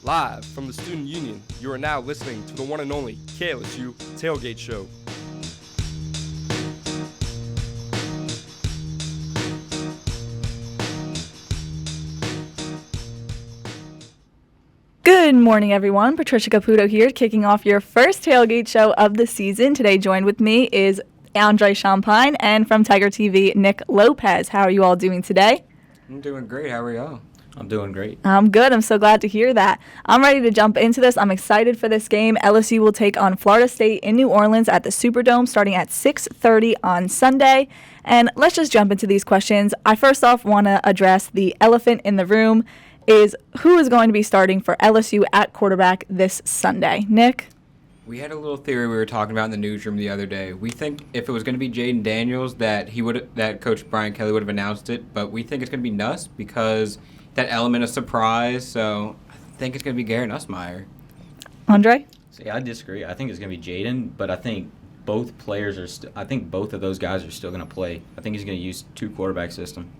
Live from the Student Union, you are now listening to the one and only KLSU Tailgate Show. Good morning, everyone. Patricia Caputo here, kicking off your first tailgate show of the season. Today, joined with me is Andre Champagne and from Tiger TV, Nick Lopez. How are you all doing today? I'm doing great. How are y'all? I'm doing great. I'm good. I'm so glad to hear that. I'm ready to jump into this. I'm excited for this game. LSU will take on Florida State in New Orleans at the Superdome starting at 6:30 on Sunday. And let's just jump into these questions. I first off want to address the elephant in the room is who is going to be starting for LSU at quarterback this Sunday. Nick? We had a little theory we were talking about in the newsroom the other day. We think if it was going to be Jaden Daniels that Coach Brian Kelly would have announced it, but we think it's going to be Nuss because that element of surprise. So I think it's going to be Garrett Nussmeier. Andre? See, I disagree. I think it's going to be Jaden, but I think both players are. I think both of those guys are still going to play. I think he's going to use two quarterback system.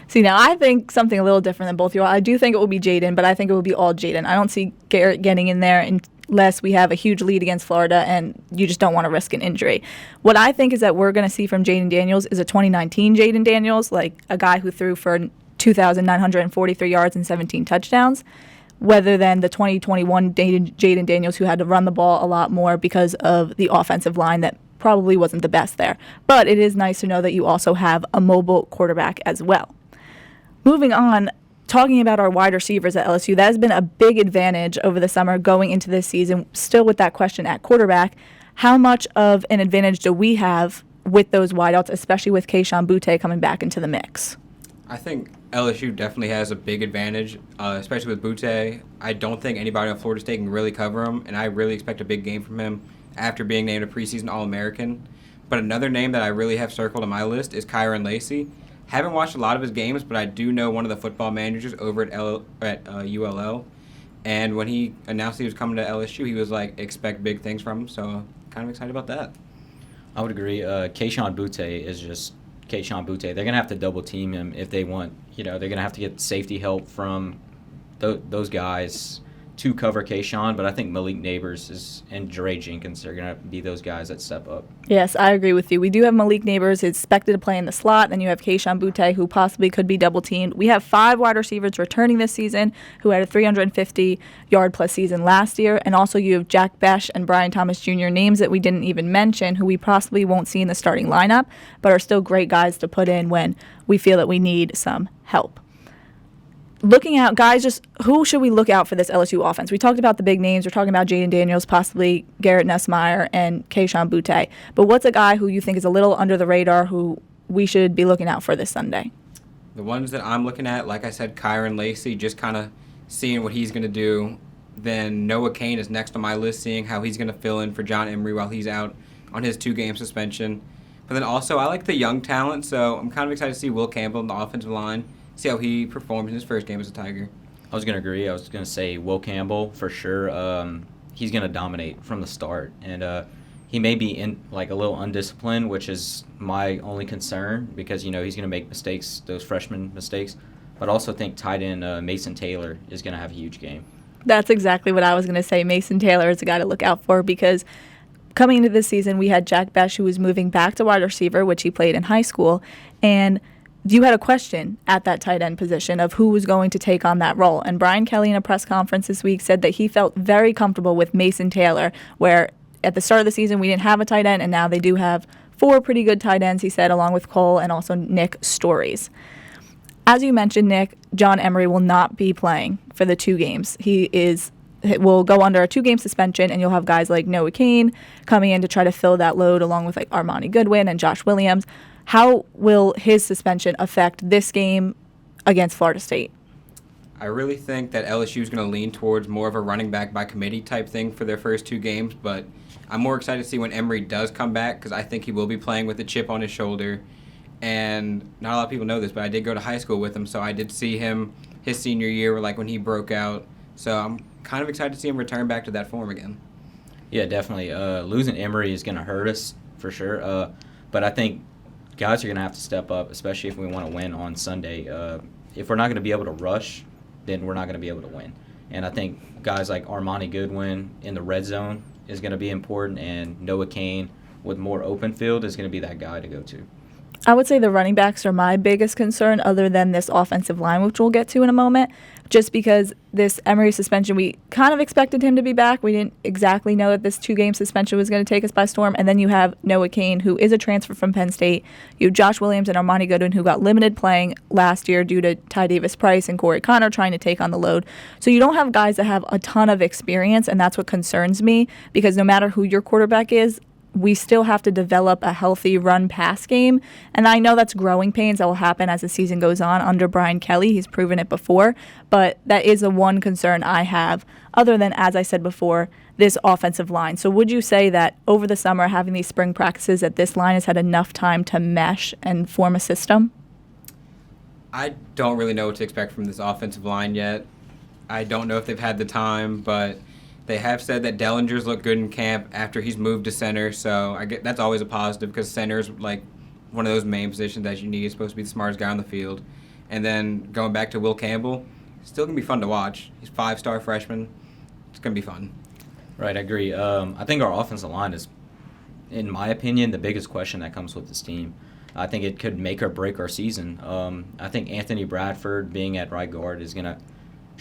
See, now I think something a little different than both of you all. I do think it will be Jaden, but I think it will be all Jaden. I don't see Garrett getting in there unless we have a huge lead against Florida and you just don't want to risk an injury. What I think is that we're going to see from Jaden Daniels is a 2019 Jaden Daniels, like a guy who threw for 2,943 yards and 17 touchdowns, rather than the 2021 Jaden Daniels who had to run the ball a lot more because of the offensive line that probably wasn't the best there. But it is nice to know that you also have a mobile quarterback as well. Moving on, talking about our wide receivers at LSU, that has been a big advantage over the summer going into this season. Still with that question at quarterback, how much of an advantage do we have with those wideouts, especially with Kayshon Boutte coming back into the mix? I think LSU definitely has a big advantage, especially with Boutte. I don't think anybody on Florida State can really cover him, and I really expect a big game from him after being named a preseason All-American. But another name that I really have circled on my list is Kyron Lacey. Haven't watched a lot of his games, but I do know one of the football managers over at ULL. And when he announced he was coming to LSU, he was like, expect big things from him. So kind of excited about that. I would agree. Kayshon Boutte is just Kayshon Boutte. They're going to have to double team him if they want. They're going to have to get safety help from those guys to cover Kayshon, but I think Malik Neighbors and Jeray Jenkins are going to be those guys that step up. Yes, I agree with you. We do have Malik Neighbors expected to play in the slot. Then you have Kayshon Boutte, who possibly could be double-teamed. We have 5 wide receivers returning this season who had a 350-yard-plus season last year. And also you have Jack Besh and Brian Thomas Jr., names that we didn't even mention, who we possibly won't see in the starting lineup, but are still great guys to put in when we feel that we need some help. Looking out, guys, just who should we look out for this LSU offense? We talked about the big names. We're talking about Jaden Daniels, possibly Garrett Nussmeier, and Kayshon Boutte. But what's a guy who you think is a little under the radar who we should be looking out for this Sunday? The ones that I'm looking at, like I said, Kyron Lacey, just kind of seeing what he's going to do. Then Noah Cain is next on my list, seeing how he's going to fill in for John Emery while he's out on his 2-game suspension. But then also, I like the young talent, so I'm kind of excited to see Will Campbell in the offensive line. See how he performed in his first game as a Tiger. I was going to agree. I was going to say Will Campbell for sure. He's going to dominate from the start, and he may be in like a little undisciplined, which is my only concern because he's going to make mistakes, those freshman mistakes. But I also think tight end Mason Taylor is going to have a huge game. That's exactly what I was going to say. Mason Taylor is a guy to look out for because coming into this season, we had Jack Besh, who was moving back to wide receiver, which he played in high school, and you had a question at that tight end position of who was going to take on that role. And Brian Kelly in a press conference this week said that he felt very comfortable with Mason Taylor, where at the start of the season we didn't have a tight end, and now they do have 4 pretty good tight ends, he said, along with Cole and also Nick Stories. As you mentioned, Nick, John Emery will not be playing for the 2 games. He will go under a 2-game suspension, and you'll have guys like Noah Cain coming in to try to fill that load along with like Armani Goodwin and Josh Williams. How will his suspension affect this game against Florida State? I really think that LSU is going to lean towards more of a running back by committee type thing for their first 2 games, but I'm more excited to see when Emery does come back because I think he will be playing with a chip on his shoulder. And not a lot of people know this, but I did go to high school with him, so I did see him his senior year, like when he broke out. So I'm kind of excited to see him return back to that form again. Yeah, definitely. Losing Emery is going to hurt us for sure, but I think guys are going to have to step up, especially if we want to win on Sunday. If we're not going to be able to rush, then we're not going to be able to win. And I think guys like Armani Goodwin in the red zone is going to be important, and Noah Kane with more open field is going to be that guy to go to. I would say the running backs are my biggest concern other than this offensive line, which we'll get to in a moment, just because this Emery suspension, we kind of expected him to be back. We didn't exactly know that this 2-game suspension was going to take us by storm. And then you have Noah Kane, who is a transfer from Penn State. You have Josh Williams and Armani Goodwin, who got limited playing last year due to Ty Davis-Price and Corey Connor trying to take on the load. So you don't have guys that have a ton of experience, and that's what concerns me, because no matter who your quarterback is, we still have to develop a healthy run-pass game. And I know that's growing pains that will happen as the season goes on under Brian Kelly. He's proven it before. But that is the one concern I have, other than, as I said before, this offensive line. So would you say that over the summer, having these spring practices, that this line has had enough time to mesh and form a system? I don't really know what to expect from this offensive line yet. I don't know if they've had the time, but they have said that Dellinger's looked good in camp after he's moved to center, so that's always a positive because center's like one of those main positions that you need. He's supposed to be the smartest guy on the field. And then going back to Will Campbell, still going to be fun to watch. He's a 5-star freshman. It's going to be fun. Right, I agree. I think our offensive line is, in my opinion, the biggest question that comes with this team. I think it could make or break our season. I think Anthony Bradford being at right guard is going to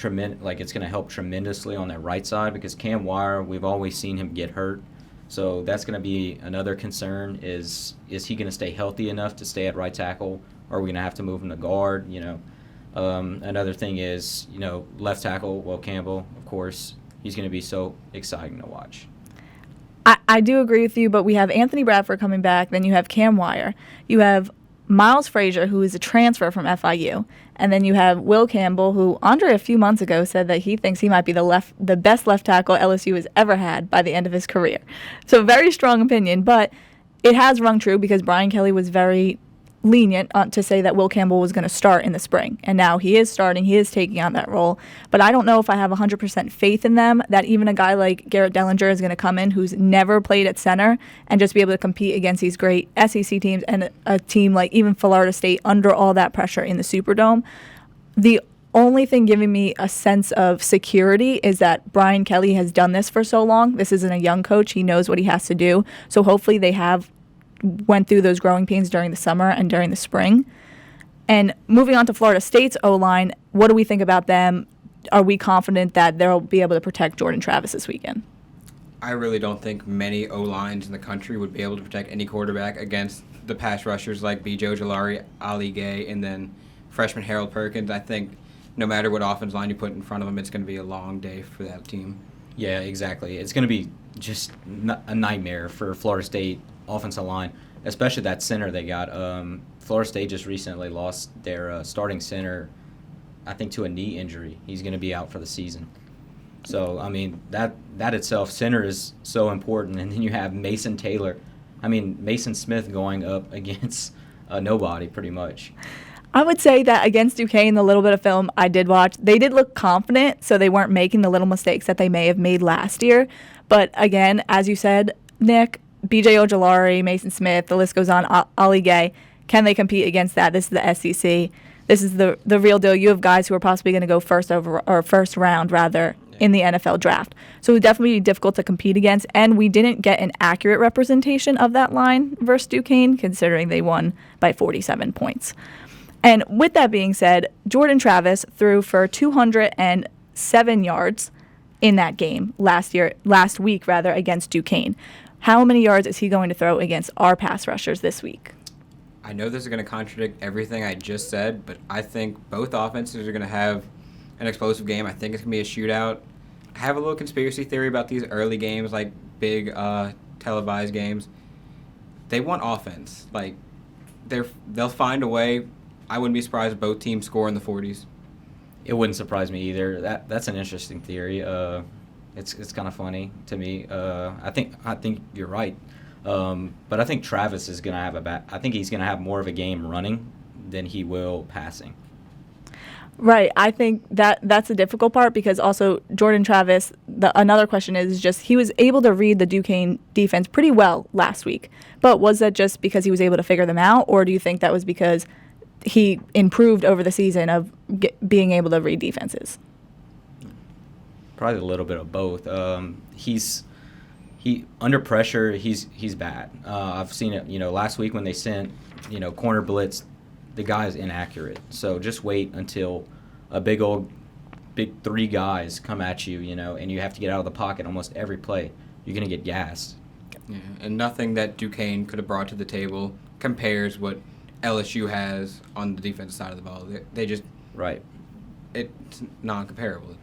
it's going to help tremendously on that right side, because Cam Wire, we've always seen him get hurt. So that's going to be another concern, is he going to stay healthy enough to stay at right tackle, or are we going to have to move him to guard? Another thing is, left tackle, Will Campbell, of course, he's going to be so exciting to watch. I do agree with you, but we have Anthony Bradford coming back, then you have Cam Wire. You have Miles Frazier, who is a transfer from FIU. And then you have Will Campbell, who Andre a few months ago said that he thinks he might be the best left tackle LSU has ever had by the end of his career. So very strong opinion, but it has rung true because Brian Kelly was very lenient to say that Will Campbell was going to start in the spring. And now he is starting. He is taking on that role. But I don't know if I have 100% faith in them, that even a guy like Garrett Dellinger is going to come in who's never played at center and just be able to compete against these great SEC teams and a team like even Florida State under all that pressure in the Superdome. The only thing giving me a sense of security is that Brian Kelly has done this for so long. This isn't a young coach. He knows what he has to do. So hopefully they went through those growing pains during the summer and during the spring. And moving on to Florida State's O-line, what do we think about them? Are we confident that they'll be able to protect Jordan Travis this weekend? I really don't think many O-lines in the country would be able to protect any quarterback against the pass rushers like B. Joe Ojulari, Ali Gay, and then freshman Harold Perkins. I think no matter what offense line you put in front of them, it's going to be a long day for that team. Yeah, exactly. It's going to be just a nightmare for Florida State offensive line, especially that center they got. Florida State just recently lost their starting center, I think, to a knee injury. He's going to be out for the season. So, I mean, that itself, center is so important. And then you have Mason Smith going up against nobody pretty much. I would say that against Duquesne, the little bit of film I did watch, they did look confident, so they weren't making the little mistakes that they may have made last year. But again, as you said, Nick, B.J. Ojulari, Mason Smith, the list goes on, Ali Gay, can they compete against that? This is the SEC. This is the real deal. You have guys who are possibly going to go first round in the NFL draft. So it would definitely be difficult to compete against, and we didn't get an accurate representation of that line versus Duquesne, considering they won by 47 points. And with that being said, Jordan Travis threw for 207 yards in that game last week against Duquesne. How many yards is he going to throw against our pass rushers this week? I know this is going to contradict everything I just said, but I think both offenses are going to have an explosive game. I think it's going to be a shootout. I have a little conspiracy theory about these early games, like big televised games. They want offense. Like, they'll find a way. I wouldn't be surprised if both teams score in the 40s. It wouldn't surprise me either. That's an interesting theory. It's kind of funny to me. I think you're right. But I think Travis is gonna have I think he's gonna have more of a game running than he will passing. Right. I think that's the difficult part, because also Jordan Travis, another question is just he was able to read the Duquesne defense pretty well last week. But was that just because he was able to figure them out, or do you think that was because he improved over the season of being able to read defenses? Probably a little bit of both. He under pressure, he's bad. I've seen it. Last week when they sent corner blitz, the guy is inaccurate. So just wait until a big three guys come at you, and you have to get out of the pocket almost every play. You're gonna get gassed. Yeah, and nothing that Duquesne could have brought to the table compares what LSU has on the defensive side of the ball. They just Right. It's non-comparable.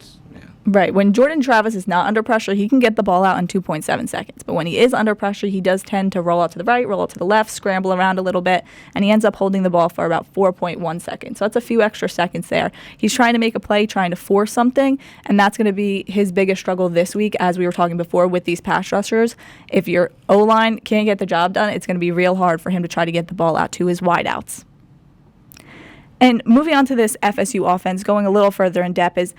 Right. When Jordan Travis is not under pressure, he can get the ball out in 2.7 seconds. But when he is under pressure, he does tend to roll out to the right, roll out to the left, scramble around a little bit, and he ends up holding the ball for about 4.1 seconds. So that's a few extra seconds there. He's trying to make a play, trying to force something, and that's going to be his biggest struggle this week, as we were talking before, with these pass rushers. If your O-line can't get the job done, it's going to be real hard for him to try to get the ball out to his wideouts. And moving on to this FSU offense, going a little further in depth, is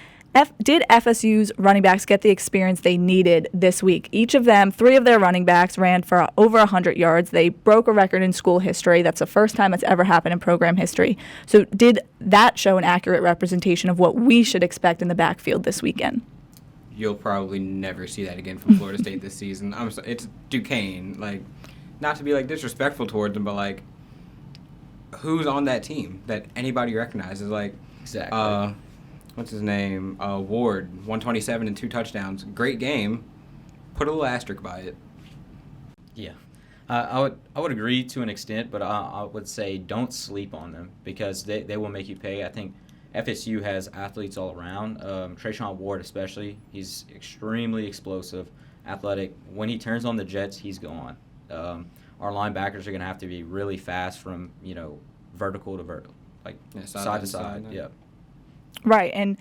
did FSU's running backs get the experience they needed this week? Each of them, 3 of their running backs ran for over 100 yards. They broke a record in school history. That's the first time that's ever happened in program history. So did that show an accurate representation of what we should expect in the backfield this weekend? You'll probably never see that again from Florida State this season. It's Duquesne. Not to be disrespectful towards them, but who's on that team that anybody recognizes? Exactly. What's his name? Ward, 127 and 2 touchdowns. Great game. Put a little asterisk by it. Yeah, I would agree to an extent, but I would say don't sleep on them because they will make you pay. I think FSU has athletes all around. Trayshawn Ward especially. He's extremely explosive, athletic. When he turns on the jets, he's gone. Our linebackers are going to have to be really fast from vertical to vertical, side to side. Yeah. Right, and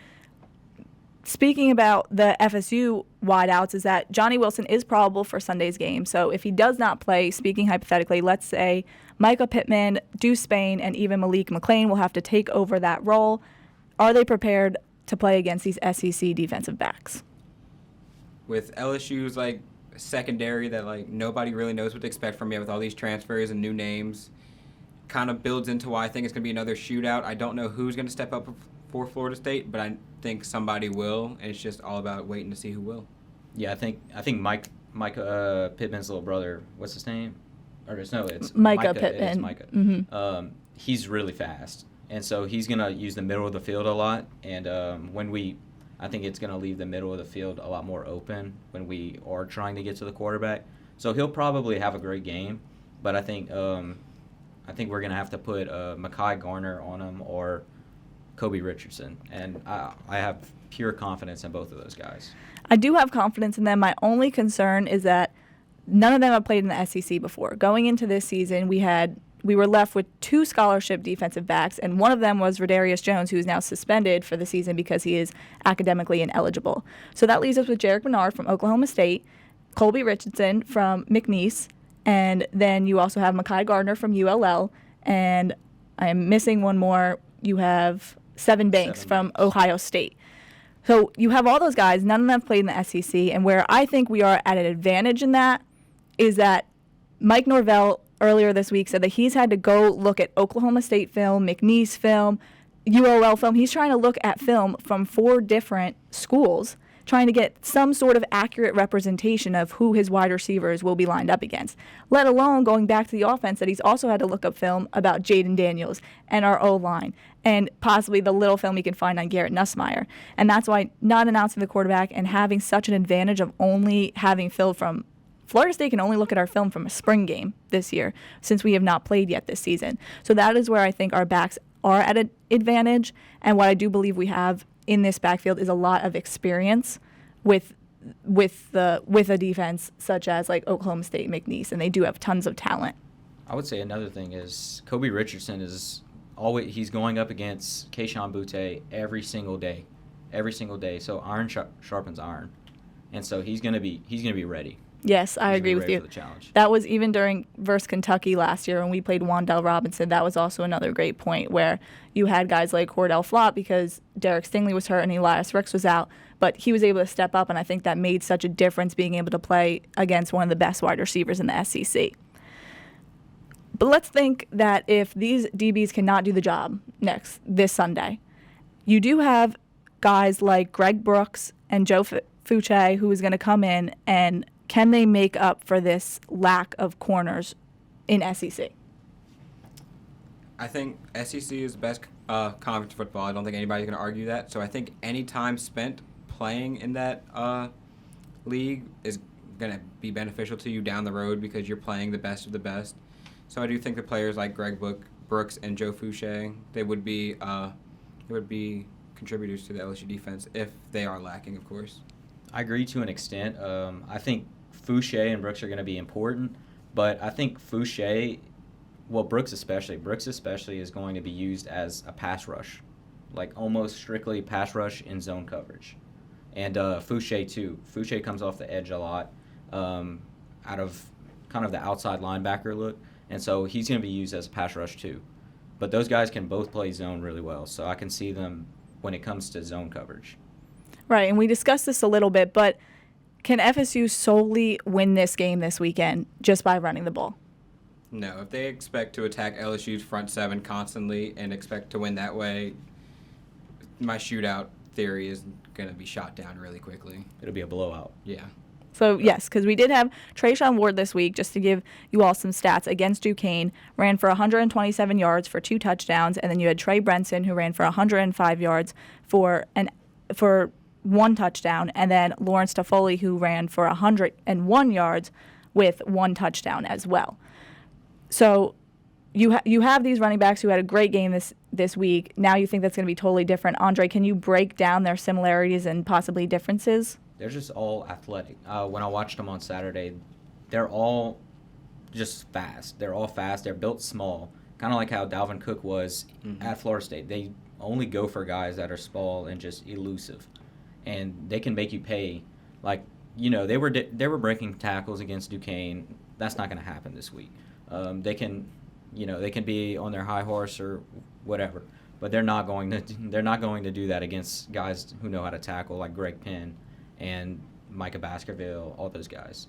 speaking about the FSU wideouts, is that Johnny Wilson is probable for Sunday's game. So if he does not play, speaking hypothetically, let's say Micah Pittman, Deuce Spain, and even Malik McLean will have to take over that role. Are they prepared to play against these SEC defensive backs? With LSU's secondary that nobody really knows what to expect from you with all these transfers and new names, kind of builds into why I think it's going to be another shootout. I don't know who's going to step up for Florida State, but I think somebody will, and it's just all about waiting to see who will. Yeah, I think Mike Pittman's little brother, what's his name? It's Micah Pittman. It's Micah. Mm-hmm. He's really fast, and so he's gonna use the middle of the field a lot. And I think it's gonna leave the middle of the field a lot more open when we are trying to get to the quarterback. So he'll probably have a great game, but I think we're gonna have to put Mekhi Garner on him or Kobe Richardson, and I have pure confidence in both of those guys. I do have confidence in them. My only concern is that none of them have played in the SEC before. Going into this season, we were left with 2 scholarship defensive backs, and one of them was Rodarius Jones, who is now suspended for the season because he is academically ineligible. So that leaves us with Jarek Bernard from Oklahoma State, Colby Richardson from McNeese, and then you also have Mekhi Gardner from ULL, and I am missing one more. You have Seven Banks from Ohio State. So you have all those guys. None of them have played in the SEC. And where I think we are at an advantage in that is that Mike Norvell earlier this week said that he's had to go look at Oklahoma State film, McNeese film, ULL film. He's trying to look at film from 4 different schools, trying to get some sort of accurate representation of who his wide receivers will be lined up against, let alone going back to the offense that he's also had to look up film about Jaden Daniels and our O-line and possibly the little film he can find on Garrett Nussmeier. And that's why not announcing the quarterback and having such an advantage of only having film from Florida State can only look at our film from a spring game this year since we have not played yet this season. So that is where I think our backs are at an advantage, and what I do believe we have in this backfield is a lot of experience with a defense such as Oklahoma State, McNeese, and they do have tons of talent. I would say another thing is Kobe Richardson he's going up against Keyshawn Butte every single day. So iron sharpens iron, and so he's gonna be ready. Yes, I agree with you. For the challenge. That was even during versus Kentucky last year when we played Wandell Robinson. That was also another great point where you had guys like Cordell Flott because Derek Stingley was hurt and Elias Ricks was out, but he was able to step up, and I think that made such a difference being able to play against one of the best wide receivers in the SEC. But let's think that if these DBs cannot do the job this Sunday, you do have guys like Greg Brooks and Joe Fuche, who is going to come in, and can they make up for this lack of corners in SEC? I think SEC is the best conference football. I don't think anybody's going to argue that. So I think any time spent playing in that league is going to be beneficial to you down the road because you're playing the best of the best. So I do think the players like Greg Brooks and Joe Fuche, they would be contributors to the LSU defense if they are lacking, of course. I agree to an extent. I think Fuche and Brooks are going to be important, but I think Fuche, well, Brooks especially is going to be used as a pass rush, like almost strictly pass rush in zone coverage. And Fuche too. Fuche comes off the edge a lot, out of kind of the outside linebacker look, and so he's going to be used as a pass rush too. But those guys can both play zone really well, so I can see them when it comes to zone coverage. Right, and we discussed this a little bit, but can FSU solely win this game this weekend just by running the ball? No, if they expect to attack LSU's front seven constantly and expect to win that way, my shootout theory is going to be shot down really quickly. It'll be a blowout. Yeah. So, yes, because we did have Trayshawn Ward this week, just to give you all some stats, against Duquesne, ran for 127 yards for 2 touchdowns, and then you had Trey Brenson, who ran for 105 yards for 1 touchdown, and then Lawrence Toffoli, who ran for 101 yards with 1 touchdown as well. So you have these running backs who had a great game this week. Now you think that's going to be totally different. Andre, can you break down their similarities and possibly differences? They're just all athletic. When I watched them on Saturday, they're all just fast. They're all fast. They're built small, kind of like how Dalvin Cook was at Florida State. They only go for guys that are small and just elusive, and they can make you pay. Like, they were breaking tackles against Duquesne. That's not going to happen this week. They can be on their high horse or whatever, but they're not going to do that against guys who know how to tackle, like Greg Penn and Micah Baskerville, all those guys.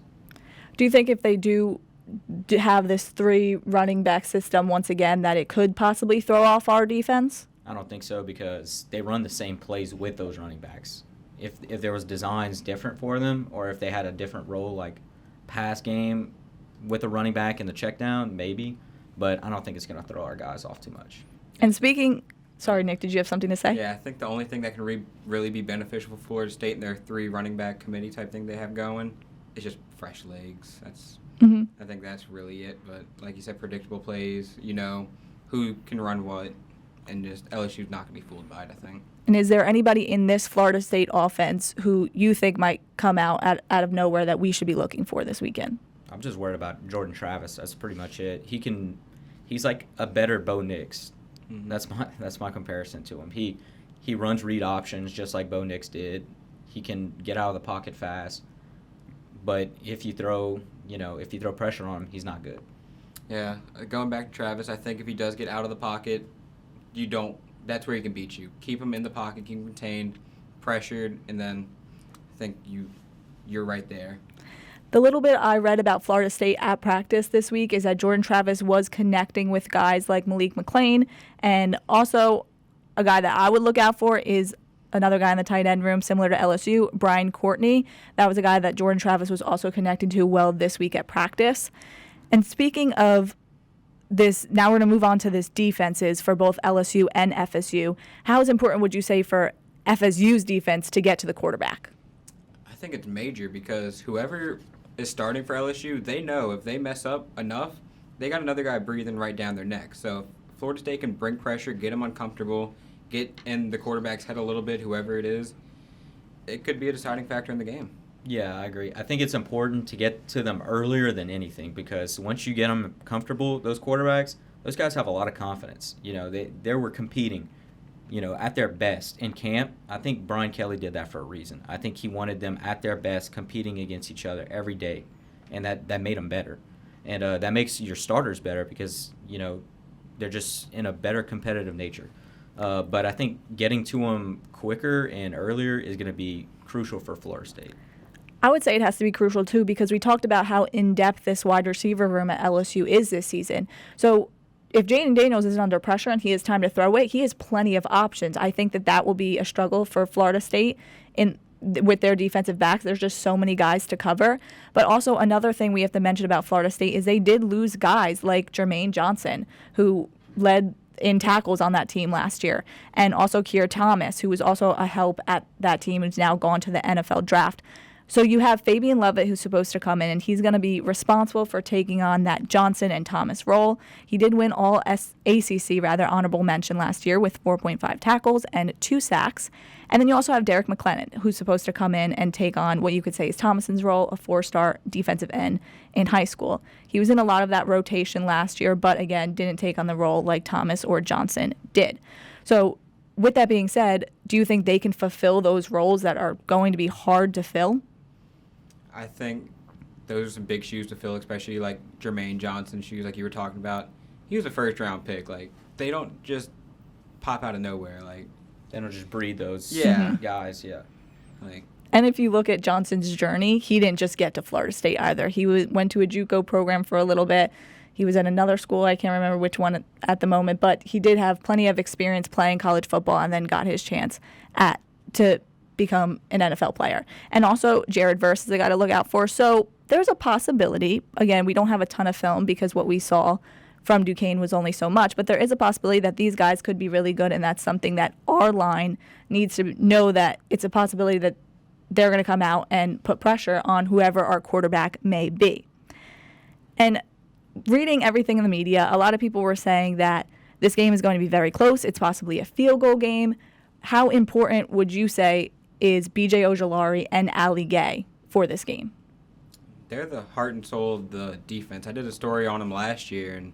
Do you think if they do have this 3 running back system once again that it could possibly throw off our defense? I don't think so because they run the same plays with those running backs. If there was designs different for them, or if they had a different role, like pass game with a running back in the check down, maybe. But I don't think it's going to throw our guys off too much. And sorry, Nick, did you have something to say? Yeah, I think the only thing that can really be beneficial for Florida State and their 3 running back committee type thing they have going is just fresh legs. I think that's really it. But like you said, predictable plays, who can run what, and just LSU's not going to be fooled by it, I think. And is there anybody in this Florida State offense who you think might come out of nowhere that we should be looking for this weekend? I'm just worried about Jordan Travis. That's pretty much it. He's like a better Bo Nix. Mm-hmm. That's my comparison to him. He runs read options just like Bo Nix did. He can get out of the pocket fast. But if you throw pressure on him, he's not good. Yeah, going back to Travis, I think if he does get out of the pocket, that's where he can beat you. Keep him in the pocket, keep him contained, pressured, and then I think you're right there. The little bit I read about Florida State at practice this week is that Jordan Travis was connecting with guys like Malik McClain, and also a guy that I would look out for is another guy in the tight end room similar to LSU, Brian Courtney. That was a guy that Jordan Travis was also connecting to well this week at practice. And speaking of this, now we're going to move on to this defenses for both LSU and FSU. How important would you say for FSU's defense to get to the quarterback? I think it's major because whoever is starting for LSU, they know if they mess up enough, they got another guy breathing right down their neck. So if Florida State can bring pressure, get them uncomfortable, get in the quarterback's head a little bit, whoever it is, it could be a deciding factor in the game. Yeah, I agree. I think it's important to get to them earlier than anything because once you get them comfortable, those quarterbacks, those guys have a lot of confidence. They were competing, at their best in camp. I think Brian Kelly did that for a reason. I think he wanted them at their best, competing against each other every day, and that made them better. And that makes your starters better because, they're just in a better competitive nature. But I think getting to them quicker and earlier is going to be crucial for Florida State. I would say it has to be crucial, too, because we talked about how in-depth this wide receiver room at LSU is this season. So if Jaden Daniels isn't under pressure and he has time to throw it, he has plenty of options. I think that will be a struggle for Florida State in with their defensive backs. There's just so many guys to cover. But also another thing we have to mention about Florida State is they did lose guys like Jermaine Johnson, who led in tackles on that team last year, and also Keir Thomas, who was also a help at that team, who's now gone to the NFL draft. So you have Fabian Lovett, who's supposed to come in, and he's going to be responsible for taking on that Johnson and Thomas role. He did win all ACC, honorable mention last year with 4.5 tackles and 2 sacks. And then you also have Derek McLennan, who's supposed to come in and take on what you could say is Thomason's role, a 4-star defensive end in high school. He was in a lot of that rotation last year, but again, didn't take on the role like Thomas or Johnson did. So with that being said, do you think they can fulfill those roles that are going to be hard to fill? I think those are some big shoes to fill, especially like Jermaine Johnson's shoes, like you were talking about. He was a first-round pick. Like, they don't just pop out of nowhere. Like, They don't just breed those Yeah. guys, yeah. like And if you look at Johnson's journey, he didn't just get to Florida State either. He went to a JUCO program for a little bit. He was at another school. I can't remember which one at the moment, but he did have plenty of experience playing college football and then got his chance to become an NFL player. And also, Jared Verse is a guy to look out for. So there's a possibility. Again, we don't have a ton of film because what we saw from Duquesne was only so much, but there is a possibility that these guys could be really good, and that's something that our line needs to know, that it's a possibility that they're going to come out and put pressure on whoever our quarterback may be. And reading everything in the media, a lot of people were saying that this game is going to be very close. It's possibly a field goal game. How important would you say is B.J. Ojolari and Ali Gay for this game? they're the heart and soul of the defense. I did a story on them last year, and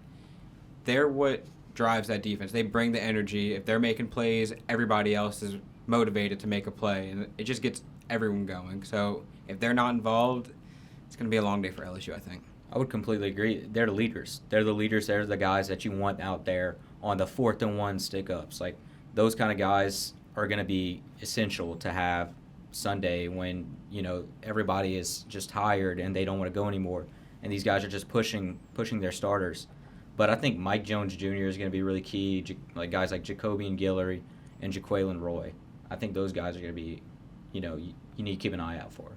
they're what drives that defense. They bring the energy. If they're making plays, everybody else is motivated to make a play, and it just gets everyone going. So if they're not involved, it's going to be a long day for LSU, I think. I would completely agree. They're the leaders. They're the leaders. They're the guys that you want out there on the 4th and 1 stick-ups. Like, those kind of guys are going to be essential to have Sunday when, you know, everybody is just tired and they don't want to go anymore. And these guys are just pushing their starters. But I think Mike Jones Jr. is going to be really key, like guys like Jacobian Guillory and Jaquelin Roy. I think those guys are going to be, you know, you need to keep an eye out for.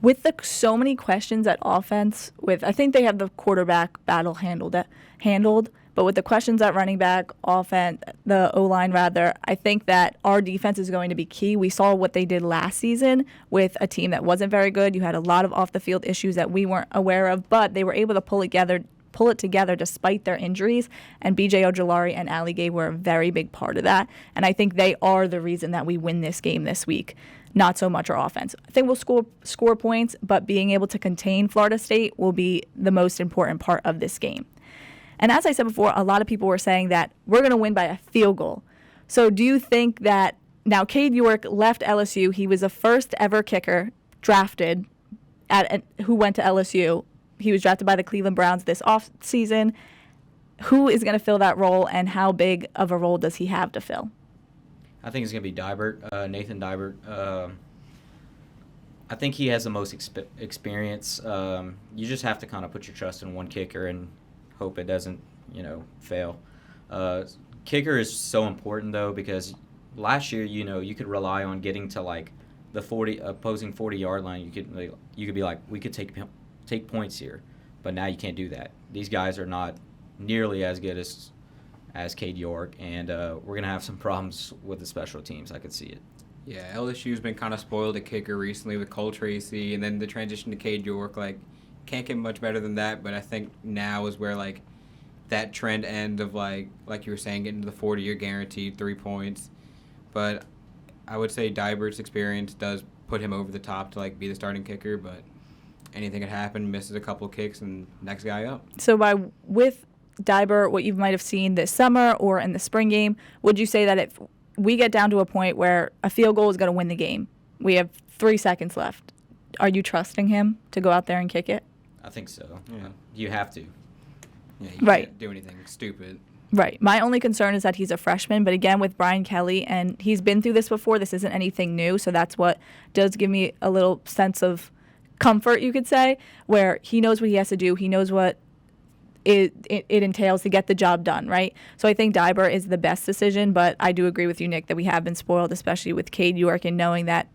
With so many questions at offense, I think they have the quarterback battle handled, but with the questions at running back, offense, the O-line rather, I think that our defense is going to be key. We saw what they did last season with a team that wasn't very good. You had a lot of off-the-field issues that we weren't aware of, but they were able to pull it together despite their injuries, and B.J. Ojolari and Ali Gay were a very big part of that, and I think they are the reason that we win this game this week, not so much our offense. I think we'll score points, but being able to contain Florida State will be the most important part of this game. And as I said before, a lot of people were saying that we're going to win by a field goal. So do you think that now Cade York left LSU? He was the first ever kicker drafted who went to LSU. He was drafted by the Cleveland Browns this offseason. Who is going to fill that role, and how big of a role does he have to fill? I think it's going to be Nathan Dibert. I think he has the most experience. You just have to kind of put your trust in one kicker and hope it doesn't, fail. Kicker is so important, though, because last year, you could rely on getting to, like, the opposing 40-yard line. You could be like, we could take points here, but now you can't do that. These guys are not nearly as good as Cade York, and we're going to have some problems with the special teams. I could see it. Yeah, LSU's been kind of spoiled at kicker recently with Cole Tracy, and then the transition to Cade York. Like, can't get much better than that, but I think now is where, like, that trend end of, like you were saying, getting to the 40-year guaranteed 3 points. But I would say Dibert's experience does put him over the top to, like, be the starting kicker, but anything could happen, misses a couple kicks, and next guy up. So with Dibert, what you might have seen this summer or in the spring game, would you say that if we get down to a point where a field goal is going to win the game, we have 3 seconds left, are you trusting him to go out there and kick it? I think so. Yeah. You have to. Yeah, you Right. can't do anything stupid. Right. My only concern is that he's a freshman, but again, with Brian Kelly, and he's been through this before, this isn't anything new, so that's what does give me a little sense of comfort, you could say, where he knows what he has to do. He knows what it entails to get the job done, right? So I think Dybur is the best decision, but I do agree with you, Nick, that we have been spoiled, especially with Cade York, and knowing that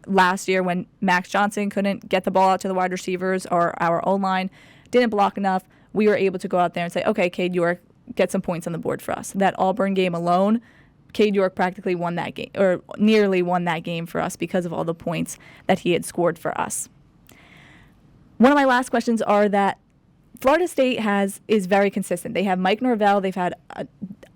last year when Max Johnson couldn't get the ball out to the wide receivers or our O-line didn't block enough, we were able to go out there and say, okay, Cade York, get some points on the board for us. That Auburn game alone, Cade York practically won that game, or nearly won that game for us because of all the points that he had scored for us. One of my last questions are that Florida State is very consistent. They have Mike Norvell. They've had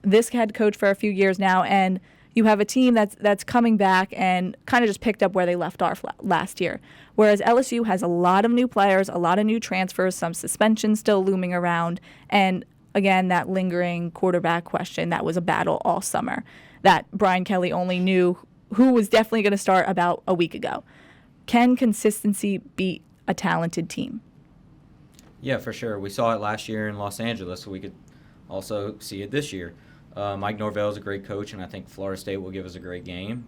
this head coach for a few years now, and you have a team that's coming back and kind of just picked up where they left off last year. Whereas LSU has a lot of new players, a lot of new transfers, some suspensions still looming around, and again, that lingering quarterback question that was a battle all summer that Brian Kelly only knew who was definitely going to start about a week ago. Can consistency beat a talented team? Yeah, for sure. We saw it last year in Los Angeles, so we could also see it this year. Mike Norvell is a great coach, and I think Florida State will give us a great game.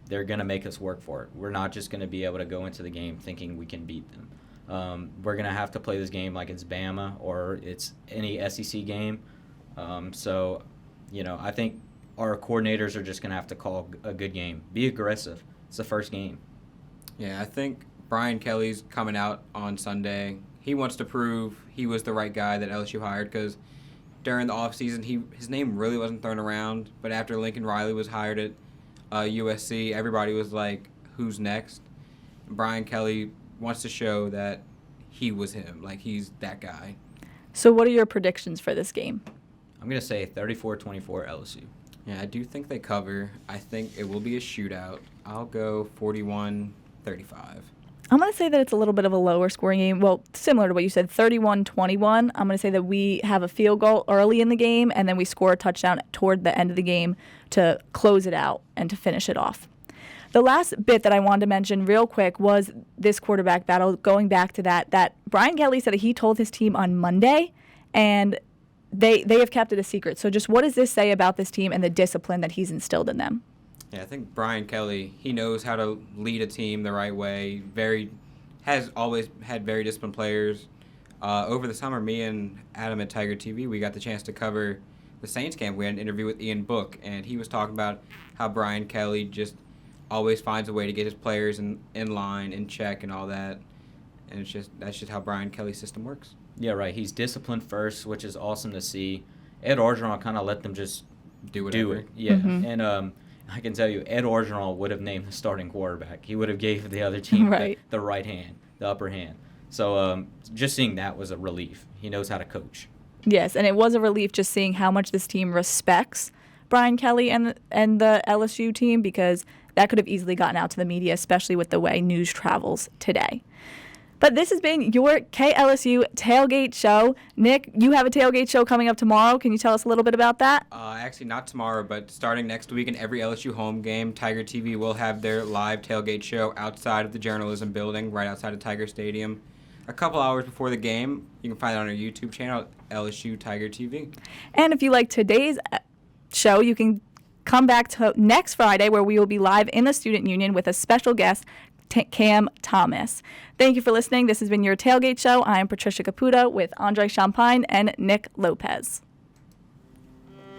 They're going to make us work for it. We're not just going to be able to go into the game thinking we can beat them. We're going to have to play this game like it's Bama or it's any SEC game. So, I think our coordinators are just going to have to call a good game. Be aggressive. It's the first game. Yeah, I think Brian Kelly's coming out on Sunday. He wants to prove he was the right guy that LSU hired because during the offseason, his name really wasn't thrown around. But after Lincoln Riley was hired at USC, everybody was like, who's next? And Brian Kelly wants to show that he was him, like he's that guy. So what are your predictions for this game? I'm going to say 34-24 LSU. Yeah, I do think they cover. I think it will be a shootout. I'll go 41-35. I'm going to say that it's a little bit of a lower scoring game. Well, similar to what you said, 31-21. I'm going to say that we have a field goal early in the game, and then we score a touchdown toward the end of the game to close it out and to finish it off. The last bit that I wanted to mention real quick was this quarterback battle, going back to that Brian Kelly said that he told his team on Monday, and they have kept it a secret. So just what does this say about this team and the discipline that he's instilled in them? Yeah, I think Brian Kelly, he knows how to lead a team the right way. Has always had very disciplined players. Over the summer, me and Adam at Tiger TV, we got the chance to cover the Saints camp. We had an interview with Ian Book, and he was talking about how Brian Kelly just always finds a way to get his players in line, in check, and all that. And that's just how Brian Kelly's system works. Yeah, right. He's disciplined first, which is awesome to see. Ed Orgeron kind of let them just do it. Yeah, and I can tell you, Ed Orgeron would have named the starting quarterback. He would have gave the other team the right hand, the upper hand. So just seeing that was a relief. He knows how to coach. Yes, and it was a relief just seeing how much this team respects Brian Kelly and the LSU team, because that could have easily gotten out to the media, especially with the way news travels today. But this has been your KLSU Tailgate Show. Nick, you have a tailgate show coming up tomorrow. Can you tell us a little bit about that? Actually, not tomorrow, but starting next week in every LSU home game, Tiger TV will have their live tailgate show outside of the journalism building, right outside of Tiger Stadium. A couple hours before the game, you can find it on our YouTube channel, LSU Tiger TV. And if you like today's show, you can come back to next Friday, where we will be live in the Student Union with a special guest, Cam Thomas. Thank you for listening. This has been your Tailgate Show. I am Patricia Caputo with Andre Champagne and Nick Lopez.